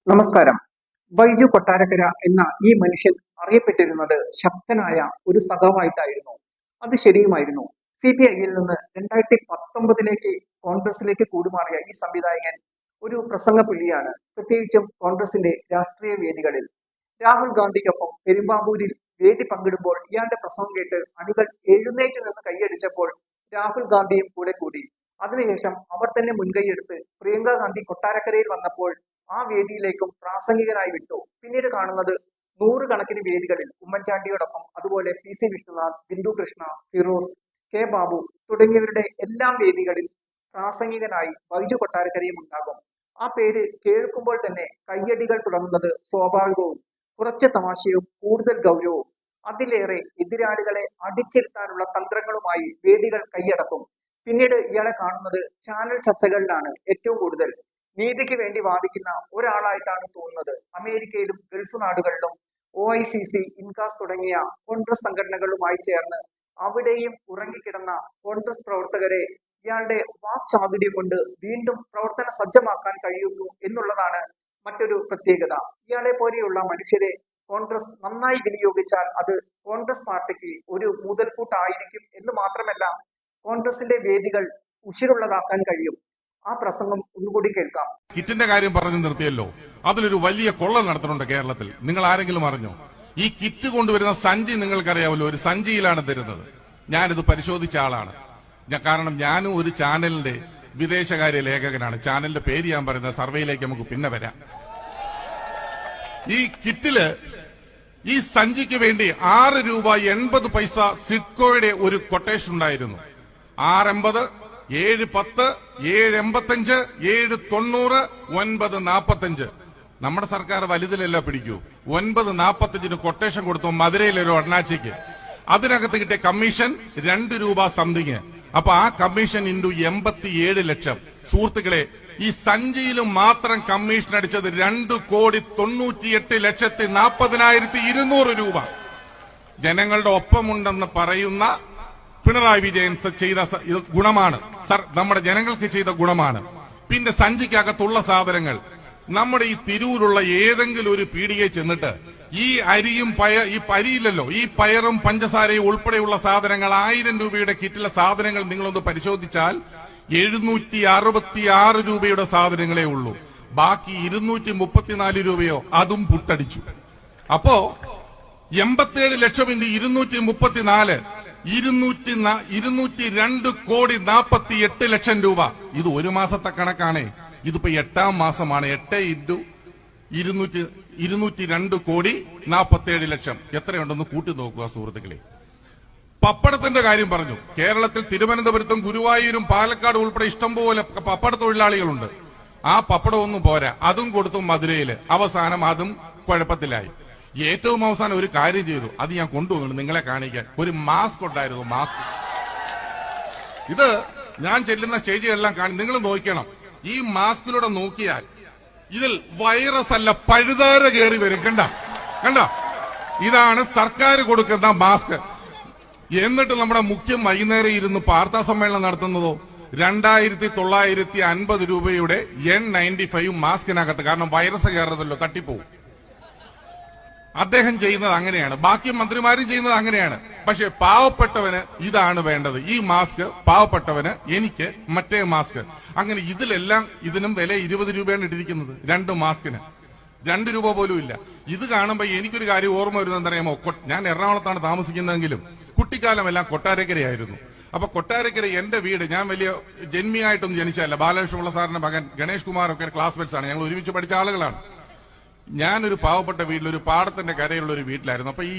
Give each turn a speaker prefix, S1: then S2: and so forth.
S1: നമസ്കാരം. ബൈജു കൊട്ടാരക്കര എന്ന ഈ മനുഷ്യൻ അറിയപ്പെട്ടിരുന്നത് ശക്തനായ ഒരു സഖാവായിട്ടായിരുന്നു. അത് ശരിയുമായിരുന്നു. CPI-യിൽ നിന്ന് 2019 കോൺഗ്രസിലേക്ക് കൂടുമാറിയ ഈ സംവിധായകൻ ഒരു പ്രസംഗ പുള്ളിയാണ്. പ്രത്യേകിച്ചും കോൺഗ്രസിന്റെ രാഷ്ട്രീയ വേദികളിൽ. രാഹുൽ ഗാന്ധിക്കൊപ്പം പെരുമ്പാവൂരിൽ വേദി പങ്കിടുമ്പോൾ ഇയാളുടെ പ്രസംഗം കേട്ട് അണികൾ എഴുന്നേറ്റ് നിന്ന് കൈയടിച്ചപ്പോൾ രാഹുൽ ഗാന്ധിയും കൂടെ കൂടി. അതിനുശേഷം അവർ തന്നെ മുൻകൈയെടുത്ത് പ്രിയങ്ക ഗാന്ധി കൊട്ടാരക്കരയിൽ വന്നപ്പോൾ ആ വേദിയിലേക്കും പ്രാസംഗികനായി വിട്ടു. പിന്നീട് കാണുന്നത് നൂറുകണക്കിന് വേദികളിൽ ഉമ്മൻചാണ്ടിയോടൊപ്പം, അതുപോലെ PC വിഷ്ണുനാഥ്, ബിന്ദു കൃഷ്ണ, ഫിറോസ്, K ബാബു തുടങ്ങിയവരുടെ എല്ലാം വേദികളിൽ പ്രാസംഗികനായി ബൈജു കൊട്ടാരക്കരയും ഉണ്ടാകും. ആ പേര് കേൾക്കുമ്പോൾ തന്നെ കയ്യടികൾ തുടങ്ങുന്നത് സ്വാഭാവികവും കുറച്ച് തമാശയും കൂടുതൽ ഗൗരവവും. അതിലേറെ എതിരാളികളെ അടിച്ചിരുത്താനുള്ള തന്ത്രങ്ങളുമായി വേദികൾ കൈയടക്കും. പിന്നീട് ഇയാളെ കാണുന്നത് ചാനൽ ചർച്ചകളിലാണ് ഏറ്റവും കൂടുതൽ. നീതിക്ക് വേണ്ടി വാദിക്കുന്ന ഒരാളായിട്ടാണ് തോന്നുന്നത്. അമേരിക്കയിലും ഗൾഫ് നാടുകളിലും OICC, ഇൻകാസ് തുടങ്ങിയ കോൺഗ്രസ് സംഘടനകളുമായി ചേർന്ന് അവിടെയും ഉറങ്ങിക്കിടന്ന കോൺഗ്രസ് പ്രവർത്തകരെ ഇയാളുടെ വാക്ചാതുര്യം കൊണ്ട് വീണ്ടും പ്രവർത്തന സജ്ജമാക്കാൻ കഴിയുന്നു എന്നുള്ളതാണ് മറ്റൊരു പ്രത്യേകത. ഇയാളെ പോലെയുള്ള മനുഷ്യരെ കോൺഗ്രസ് നന്നായി വിനിയോഗിച്ചാൽ അത് കോൺഗ്രസ് പാർട്ടിക്ക് ഒരു മുതൽക്കൂട്ടായിരിക്കും എന്ന് മാത്രമല്ല, കോൺഗ്രസിന്റെ വേദികൾ ഉശിരുള്ളതാക്കാൻ കഴിയും. ആ പ്രസംഗം ഒന്നുകൂടി കേൾക്കാം.
S2: കിറ്റിന്റെ കാര്യം പറഞ്ഞു നിർത്തിയല്ലോ, അതിലൊരു വലിയ കൊള്ള നടത്തുന്നുണ്ട് കേരളത്തിൽ. നിങ്ങൾ ആരെങ്കിലും അറിഞ്ഞോ? ഈ കിറ്റ് കൊണ്ടുവരുന്ന സഞ്ചി നിങ്ങൾക്കറിയാമല്ലോ, ഒരു സഞ്ചിയിലാണ് തരുന്നത്. ഞാനിത് പരിശോധിച്ച ആളാണ്. കാരണം ഞാനും ഒരു ചാനലിന്റെ വിദേശകാര്യ ലേഖകനാണ്. ചാനലിന്റെ പേര് ഞാൻ പറയുന്നത്, സർവേയിലേക്ക് നമുക്ക് പിന്നെ വരാം. ഈ കിറ്റില് ഈ സഞ്ചിക്ക് വേണ്ടി ₹6.80 സിഡ്കോയുടെ ഒരു കൊട്ടേഷൻ ഉണ്ടായിരുന്നു. 6.80, 7.10, 7.85, 7.90, 9.45. നമ്മുടെ സർക്കാർ വലുതിലല്ല പിടിക്കൂ. 9.45 കൊട്ടേഷൻ കൊടുത്തു മധുരയിലെ ഒരു അണ്ണാച്ചിക്ക്. അതിനകത്ത് കിട്ടിയ കമ്മീഷൻ ₹2 സംതിങ്. അപ്പൊ ആ കമ്മീഷൻ ഇൻറ്റു 87 ലക്ഷം. സുഹൃത്തുക്കളെ, ഈ സഞ്ചിയിലും മാത്രം കമ്മീഷൻ അടിച്ചത് ₹2,98,40,200. ജനങ്ങളുടെ ഒപ്പമുണ്ടെന്ന് പറയുന്ന പിണറായി വിജയൻ ചെയ്ത ഗുണമാണ് സർ, നമ്മുടെ ജനങ്ങൾക്ക് ചെയ്ത ഗുണമാണ്. പിന്നെ സഞ്ചിക്കകത്തുള്ള സാധനങ്ങൾ നമ്മുടെ ഈ തിരൂരുള്ള ഏതെങ്കിലും ഒരു പീടികയിൽ ചെന്നിട്ട് ഈ അരിയും ഈ പരിയില്ലല്ലോ, ഈ പയറും പഞ്ചസാരയും ഉൾപ്പെടെയുള്ള സാധനങ്ങൾ 1000 രൂപയുടെ കിറ്റിലെ സാധനങ്ങൾ നിങ്ങളൊന്ന് പരിശോധിച്ചാൽ 766 രൂപയുടെ സാധനങ്ങളേ ഉള്ളൂ. ബാക്കി 234 രൂപയോ അതും പുട്ടടിച്ചു. അപ്പോ 87 ലക്ഷം ഇന്റ് 234, 202 ലക്ഷം രൂപ. ഇത് ഒരു മാസത്തെ കണക്കാണേ. ഇതിപ്പോ 8ാം മാസമാണ്. 8 × 202,47 ലക്ഷം എത്രയുണ്ടെന്ന് കൂട്ടി നോക്കുക സുഹൃത്തുക്കളെ. പപ്പടത്തിന്റെ കാര്യം പറഞ്ഞു. കേരളത്തിൽ തിരുവനന്തപുരത്തും ഗുരുവായൂരും പാലക്കാട് ഉൾപ്പെടെ ഇഷ്ടംപോലെ പപ്പട തൊഴിലാളികളുണ്ട്. ആ പപ്പടമൊന്നും പോരാ, അതും കൊടുത്തു മധുരയില്. അവസാനം അതും കുഴപ്പത്തിലായി. ഏറ്റവും അവസാനം ഒരു കാര്യം ചെയ്തു, അത് ഞാൻ കൊണ്ടുവന്നു നിങ്ങളെ കാണിക്കാൻ. ഒരു മാസ്ക് ഉണ്ടായിരുന്നു. മാസ്ക് ഇത് ഞാൻ ചെല്ലുന്ന സ്റ്റേജുകളെല്ലാം കാണി, നിങ്ങൾ നോക്കണം. ഈ മാസ്കിലൂടെ നോക്കിയാൽ ഇതിൽ വൈറസ് അല്ല, പഴുതാര കയറി വരും. കണ്ട ഇതാണ് സർക്കാർ കൊടുക്കുന്ന മാസ്ക്. എന്നിട്ട് നമ്മുടെ മുഖ്യം വൈകുന്നേരം ഇരുന്ന് വാർത്താ സമ്മേളനം നടത്തുന്നതോ 2,950 രൂപയുടെ N95 മാസ്കിനകത്ത്. കാരണം വൈറസ് കയറുന്നല്ലോ, തട്ടിപ്പോവും. അദ്ദേഹം ചെയ്യുന്നത് അങ്ങനെയാണ്, ബാക്കി മന്ത്രിമാരും ചെയ്യുന്നത് അങ്ങനെയാണ്. പക്ഷെ പാവപ്പെട്ടവന് ഇതാണ് വേണ്ടത്, ഈ മാസ്ക്. പാവപ്പെട്ടവന് എനിക്ക് മറ്റേ മാസ്ക്. അങ്ങനെ ഇതിനും വില 20 രൂപയാണ് ഇട്ടിരിക്കുന്നത്. 2 മാസ്കിന് 2 രൂപ പോലും ഇല്ല. ഇത് കാണുമ്പോ എനിക്കൊരു കാര്യം ഓർമ്മ വരുന്നത് എന്തറിയാമോ? ഞാൻ എറണാകുളത്താണ് താമസിക്കുന്നതെങ്കിലും കുട്ടിക്കാലമെല്ലാം കൊട്ടാരക്കരയായിരുന്നു. അപ്പൊ കൊട്ടാരക്കര എന്റെ വീട്, ഞാൻ വലിയ ജന്മിയായിട്ടൊന്നും ജനിച്ചതല്ല. ബാലകൃഷ്ണപിള്ള സാറിന്റെ മകൻ ഗണേഷ് കുമാർ ഒക്കെ ക്ലാസ്മേറ്റ്സ് ആണ്. ഞങ്ങൾ ഒരുമിച്ച് പഠിച്ച ആളുകളാണ്. ഞാനൊരു പാവപ്പെട്ട വീട്ടിൽ, ഒരു പാടത്തിന്റെ കരയിലുള്ള ഒരു വീട്ടിലായിരുന്നു. അപ്പൊ ഈ